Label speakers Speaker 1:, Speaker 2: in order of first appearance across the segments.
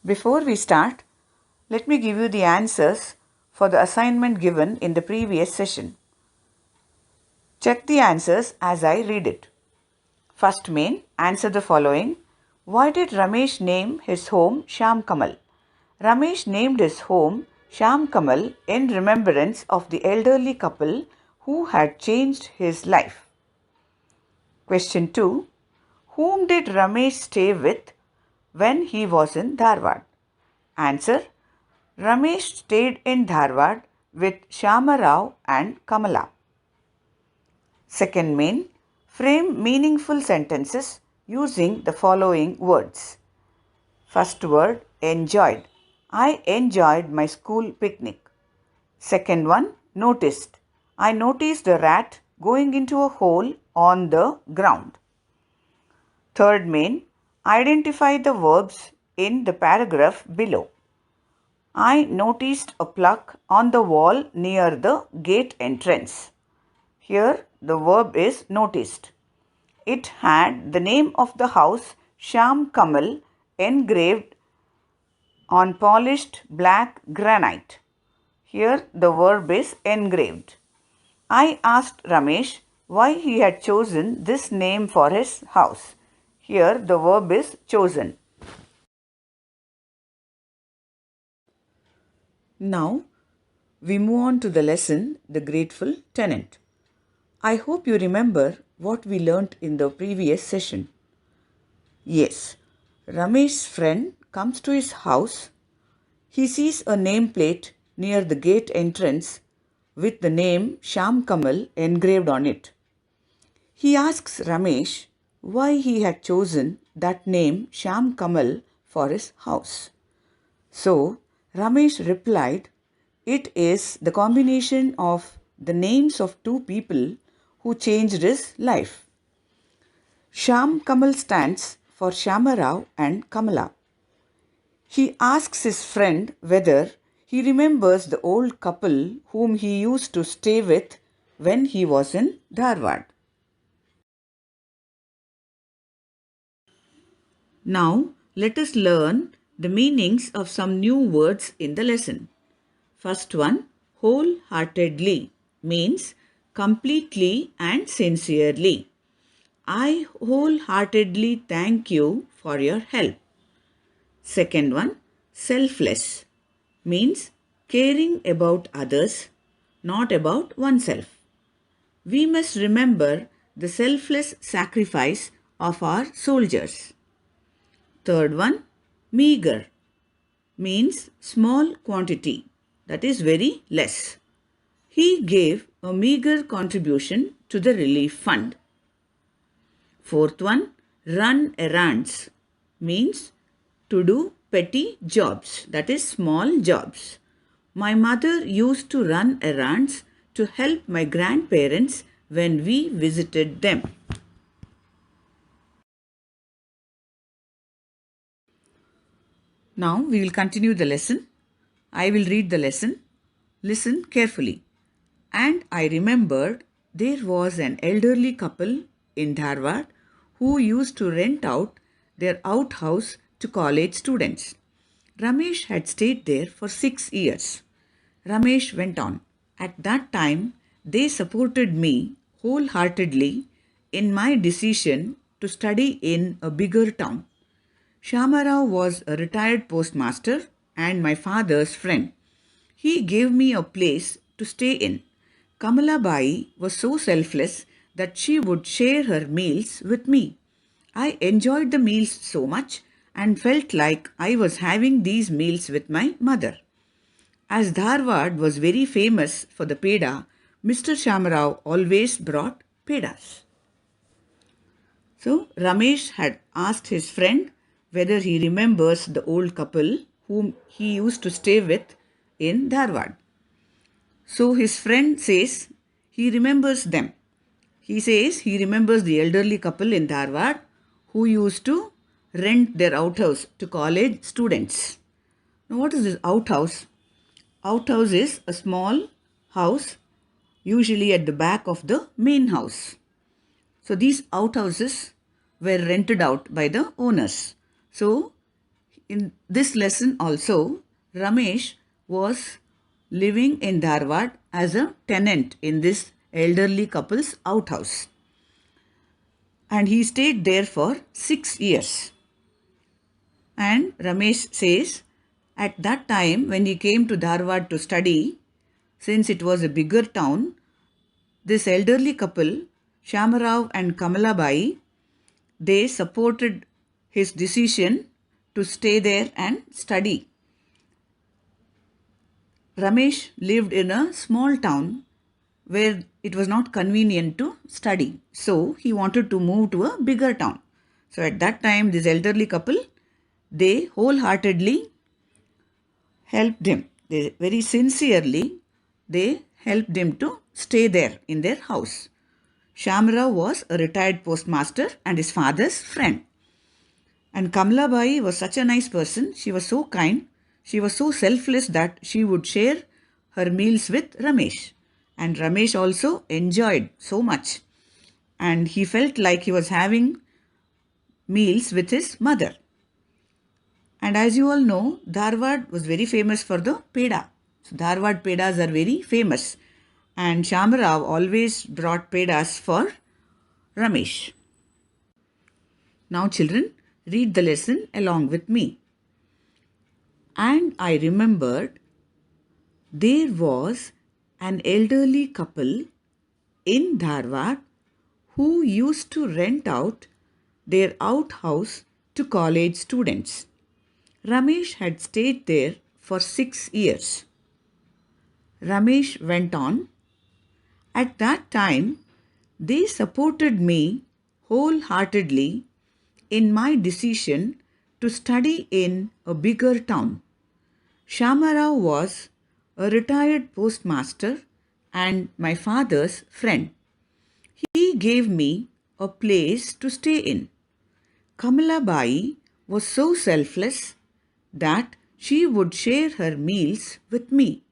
Speaker 1: Before we start, let me give you the answers for the assignment given in the previous session. Check the answers as I read it. First main, answer the following. Why did Ramesh name his home Sham Kamal? Ramesh named his home Sham Kamal in remembrance of the elderly couple who had changed his life. Question 2. Whom did Ramesh stay with when he was in Dharwad? Answer. Ramesh stayed in Dharwad with Shama Rao and Kamala. Second main, frame meaningful sentences using the following words. First word, enjoyed. I enjoyed my school picnic. Second one, noticed. I noticed a rat going into a hole on the ground. Third main, identify the verbs in the paragraph below. I noticed a plug on the wall near the gate entrance. Here the verb is noticed. It had the name of the house Sham Kamal engraved on polished black granite. Here the verb is engraved. I asked Ramesh why he had chosen this name for his house. Here the verb is chosen. Now we move on to the lesson, The Grateful Tenant. I hope you remember what we learnt in the previous session. Yes, Ramesh's friend comes to his house. He sees a nameplate near the gate entrance with the name Sham Kamal engraved on it. He asks Ramesh why he had chosen that name Sham Kamal for his house. So, Ramesh replied, it is the combination of the names of two people who changed his life. Sham Kamal stands for Shama Rao and Kamala. He asks his friend whether he remembers the old couple whom he used to stay with when he was in Dharwad. Now, let us learn the meanings of some new words in the lesson. First one, wholeheartedly means completely and sincerely. I wholeheartedly thank you for your help. Second one, selfless means caring about others, not about oneself. We must remember the selfless sacrifice of our soldiers. Third one, meager means small quantity, that is very less. He gave a meager contribution to the relief fund. Fourth one, run errands means to do petty jobs, that is small jobs. My mother used to run errands to help my grandparents when we visited them. Now we will continue the lesson. I will read the lesson. Listen carefully. And I remembered there was an elderly couple in Dharwad who used to rent out their outhouse to college students. Ramesh had stayed there for 6 years. Ramesh went on. At that time, they supported me wholeheartedly in my decision to study in a bigger town. Shamarao was a retired postmaster and my father's friend. He gave me a place to stay in. Kamalabai was so selfless that she would share her meals with me. I enjoyed the meals so much and felt like I was having these meals with my mother. As Dharwad was very famous for the peda, Mr. Shamarao always brought pedas. So Ramesh had asked his friend whether he remembers the old couple whom he used to stay with in Dharwad. So his friend says he remembers them. He says he remembers the elderly couple in Dharwad who used to rent their outhouse to college students. Now, what is this outhouse? Outhouse is a small house, usually at the back of the main house. So these outhouses were rented out by the owners. So In this lesson also, Ramesh was living in Dharwad as a tenant in this elderly couple's outhouse. And he stayed there for 6 years. And Ramesh says, at that time when he came to Dharwad to study, since it was a bigger town, this elderly couple, Shamarao and Kamalabai, they supported his decision to stay there and study. Ramesh lived in a small town where it was not convenient to study. So he wanted to move to a bigger town. So at that time, this elderly couple, they wholeheartedly helped him. They very sincerely, they helped him to stay there in their house. Shamrao was a retired postmaster and his father's friend. And Kamlabai was such a nice person. She was so kind. She was so selfless that she would share her meals with Ramesh. And Ramesh also enjoyed so much. And he felt like he was having meals with his mother. And as you all know, Dharwad was very famous for the peda. So Dharwad pedas are very famous. And Shamarao always brought pedas for Ramesh. Now children, read the lesson along with me. And I remembered there was an elderly couple in Dharwad who used to rent out their outhouse to college students. Ramesh had stayed there for 6 years. Ramesh went on, at that time, they supported me wholeheartedly in my decision to study in a bigger town. Shamarao was a retired postmaster and my father's friend. He gave me a place to stay in. Kamalabai was so selfless that she would share her meals with me.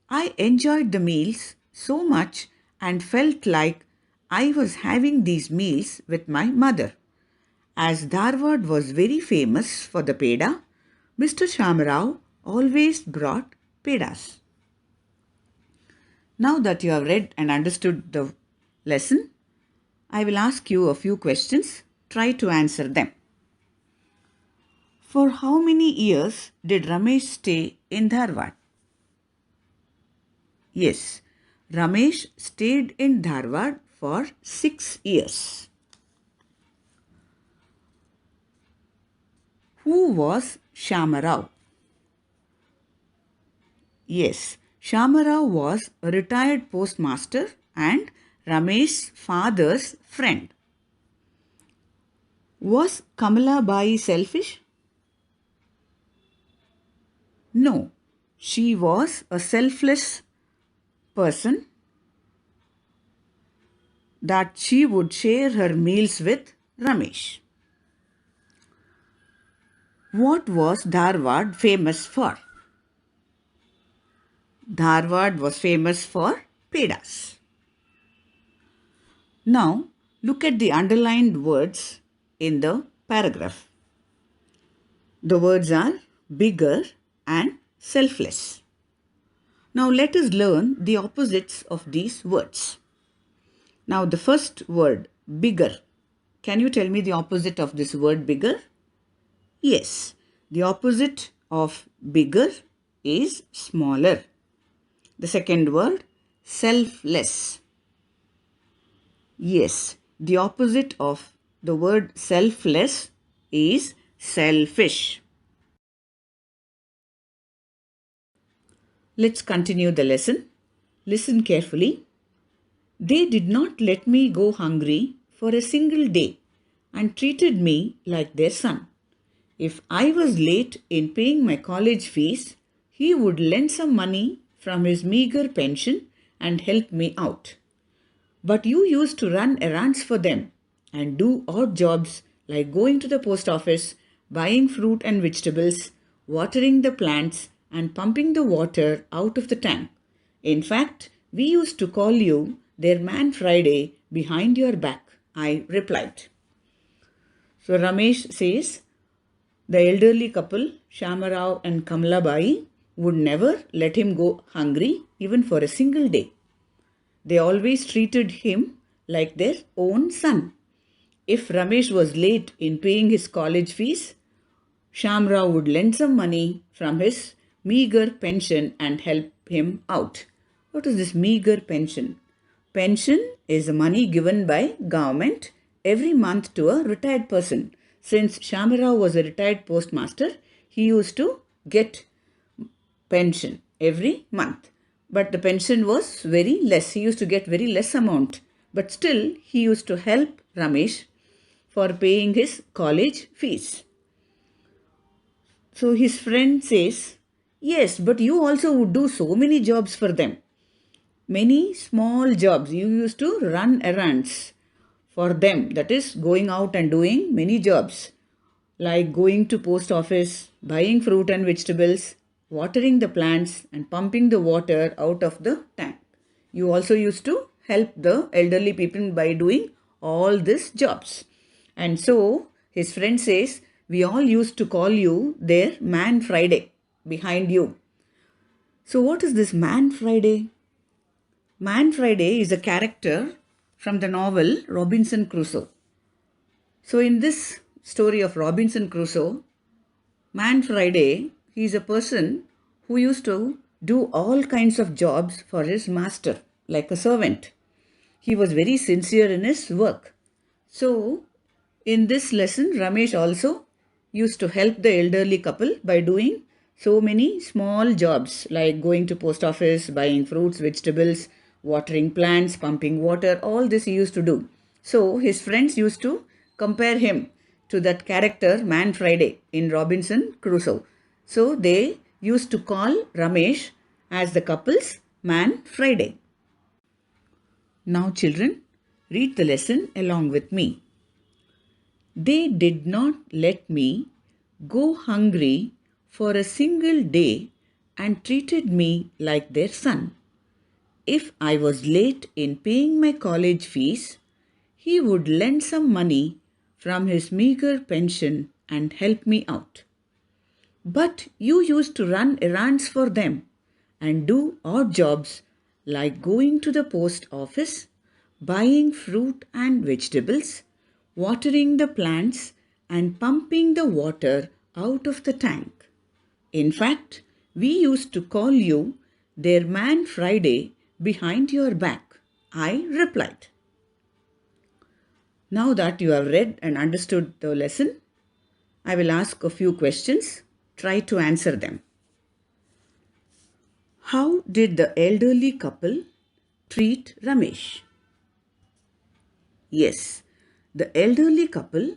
Speaker 1: I enjoyed the meals so much and felt like I was having these meals with my mother. As Dharwad was very famous for the peda, Mr. Shamarao always brought pedas. Now that you have read and understood the lesson, I will ask you a few questions. Try to answer them. For how many years did Ramesh stay in Dharwad? Yes, Ramesh stayed in Dharwad for 6 years. Who was Shamarao? Yes, Shamarao was a retired postmaster and Ramesh's father's friend. Was Kamalabai selfish? No, she was a selfless person that she would share her meals with Ramesh. What was Dharwad famous for? Dharwad was famous for pedas. Now, look at the underlined words in the paragraph. The words are bigger and selfless. Now, let us learn the opposites of these words. Now, the first word, bigger. Can you tell me the opposite of this word bigger? Yes, the opposite of bigger is smaller. The second word, selfless. Yes, the opposite of the word selfless is selfish. Let's continue the lesson. Listen carefully. They did not let me go hungry for a single day and treated me like their son. If I was late in paying my college fees, he would lend some money from his meager pension and help me out. But you used to run errands for them and do odd jobs like going to the post office, buying fruit and vegetables, watering the plants, and pumping the water out of the tank. In fact, we used to call you their man Friday behind your back, I replied. So Ramesh says, The elderly couple, Shamarao and Kamalabai, would never let him go hungry even for a single day. They always treated him like their own son. If Ramesh was late in paying his college fees, Shamrao would lend some money from his meager pension and help him out. What is this meager pension? Pension is the money given by government every month to a retired person. Since Shamrao was a retired postmaster, he used to get pension every month. But the pension was very less. He used to get very less amount. But still, he used to help Ramesh for paying his college fees. So his friend says, yes, but you also would do so many jobs for them. Many small jobs. You used to run errands for them. That is going out and doing many jobs like going to post office, buying fruit and vegetables, watering the plants and pumping the water out of the tank. You also used to help the elderly people by doing all these jobs. And so his friend says, we all used to call you their Man Friday behind you. So what is this Man Friday? Man Friday is a character from the novel Robinson Crusoe. So in this story of Robinson Crusoe, Man Friday, he is a person who used to do all kinds of jobs for his master, like a servant. He was very sincere in his work. So, in this lesson, Ramesh also used to help the elderly couple by doing so many small jobs like going to post office, buying fruits, vegetables, watering plants, pumping water, all this he used to do. So his friends used to compare him to that character Man Friday in Robinson Crusoe. So they used to call Ramesh as the couple's Man Friday. Now children, read the lesson along with me. They did not let me go hungry for a single day and treated me like their son. If I was late in paying my college fees, he would lend some money from his meager pension and help me out. But you used to run errands for them and do odd jobs like going to the post office, buying fruit and vegetables, watering the plants, and pumping the water out of the tank. In fact, we used to call you their Man Friday behind your back. I replied. Now that you have read and understood the lesson, I will ask a few questions. Try to answer them. How did the elderly couple treat Ramesh? Yes, the elderly couple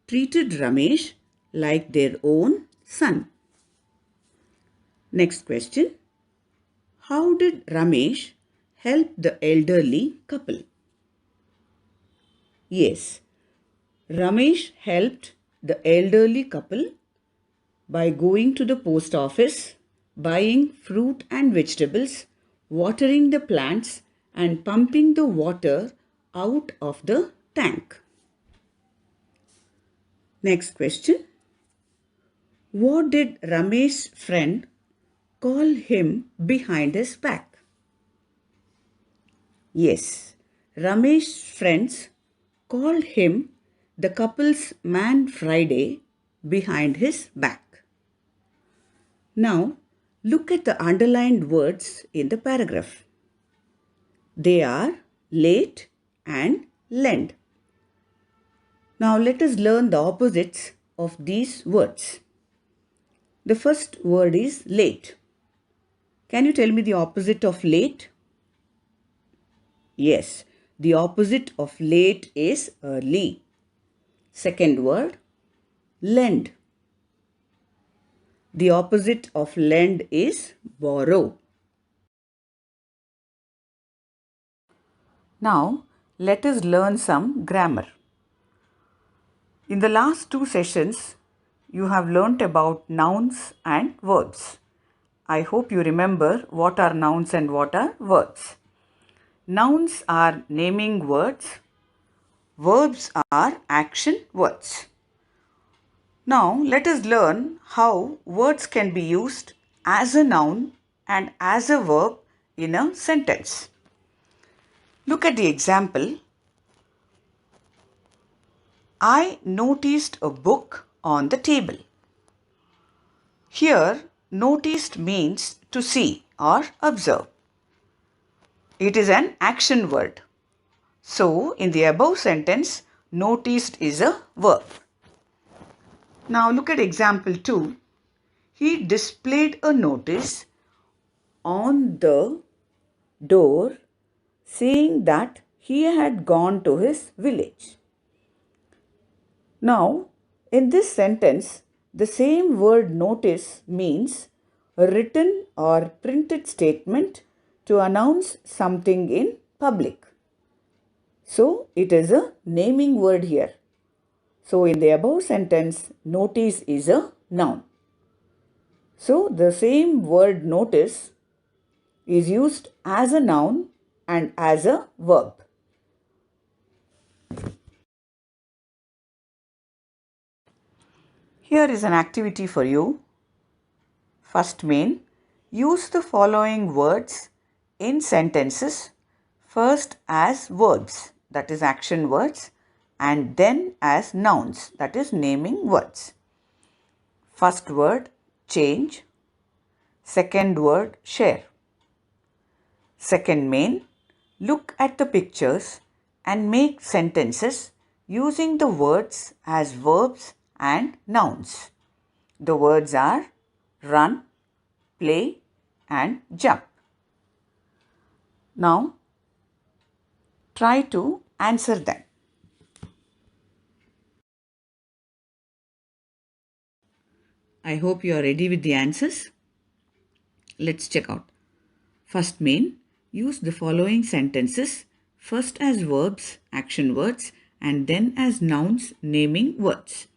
Speaker 1: treated Ramesh like their own son. Next question. How did Ramesh help the elderly couple? Yes, Ramesh helped the elderly couple by going to the post office, buying fruit and vegetables, watering the plants, and pumping the water out of the tank. Next question. What did Ramesh's friend call him behind his back? Yes, Ramesh's friends called him the couple's Man Friday behind his back. Now, look at the underlined words in the paragraph. They are late and lend. Now, let us learn the opposites of these words. The first word is late. Can you tell me the opposite of late? Yes, the opposite of late is early. Second word, lend. The opposite of lend is borrow. Now, let us learn some grammar. In the last two sessions, you have learnt about nouns and verbs. I hope you remember what are nouns and what are verbs. Nouns are naming words. Verbs are action words. Now let us learn how words can be used as a noun and as a verb in a sentence. Look at the example. I noticed a book on the table. Here, noticed means to see or observe. It is an action word. So, in the above sentence, noticed is a verb. Now look at example 2. He displayed a notice on the door saying that he had gone to his village. Now, in this sentence, the same word notice means a written or printed statement to announce something in public. So, it is a naming word here. So, in the above sentence, notice is a noun. So, the same word notice is used as a noun and as a verb. Here is an activity for you. First main, use the following words in sentences, first as verbs, that is action words, and then as nouns, that is naming words. First word, change. Second word, share. Second main, look at the pictures and make sentences using the words as verbs and nouns. The words are run, play, and jump. Now, try to answer them. I hope you are ready with the answers. Let's check out. First main, use the following sentences first as verbs, action words, and then as nouns, naming words.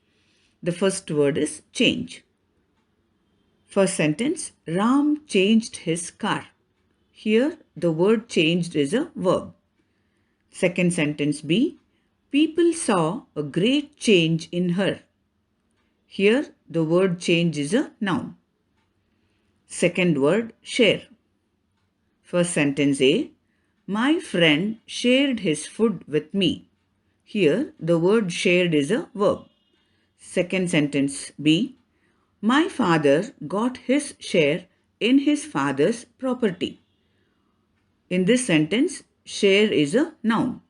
Speaker 1: The first word is change. First sentence, Ram changed his car. Here, the word changed is a verb. Second sentence B, people saw a great change in her. Here, the word change is a noun. Second word, share. First sentence A, my friend shared his food with me. Here, the word shared is a verb. Second sentence B, my father got his share in his father's property. In this sentence, share is a noun.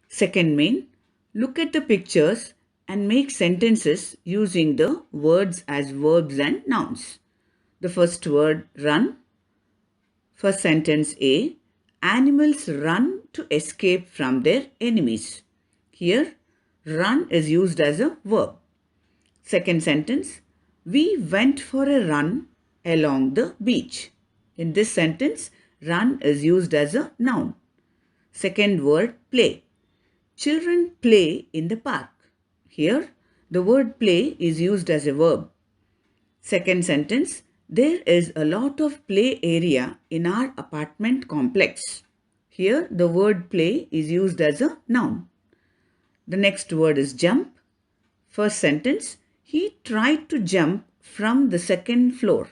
Speaker 1: Second main, look at the pictures and make sentences using the words as verbs and nouns. The first word, run. First sentence A, animals run to escape from their enemies. Here, run is used as a verb. Second sentence, we went for a run along the beach. In this sentence, run is used as a noun. Second word, play. Children play in the park. Here, the word play is used as a verb. Second sentence, there is a lot of play area in our apartment complex. Here, the word play is used as a noun. The next word is jump. First sentence, he tried to jump from the second floor.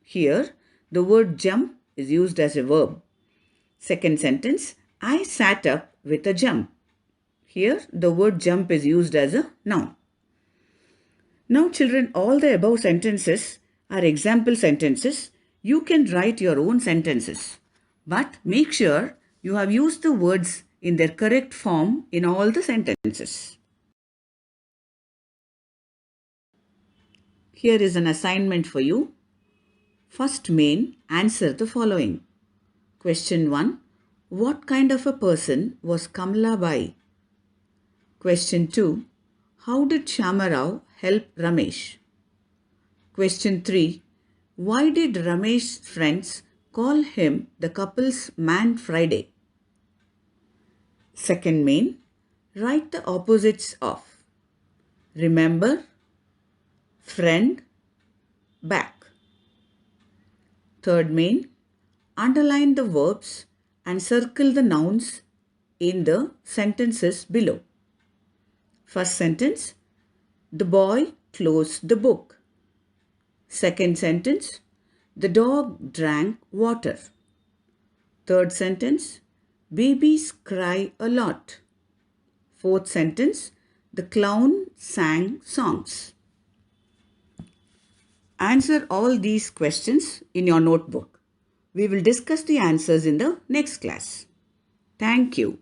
Speaker 1: Here, the word jump is used as a verb. Second sentence, I sat up with a jump. Here, the word jump is used as a noun. Now, children, all the above sentences are example sentences. You can write your own sentences. But make sure you have used the words in their correct form in all the sentences. Here is an assignment for you. First main, answer the following. Question 1. What kind of a person was Kamala Bai? Question 2. How did Shamarao help Ramesh? Question 3. Why did Ramesh's friends call him the couple's man Friday? Second main, write the opposites of remember, friend, back. Third main, underline the verbs and circle the nouns in the sentences below. First sentence, The boy closed the book. Second sentence, the dog drank water. Third sentence, babies cry a lot. Fourth sentence, the clown sang songs. Answer all these questions in your notebook. We will discuss the answers in the next class. Thank you.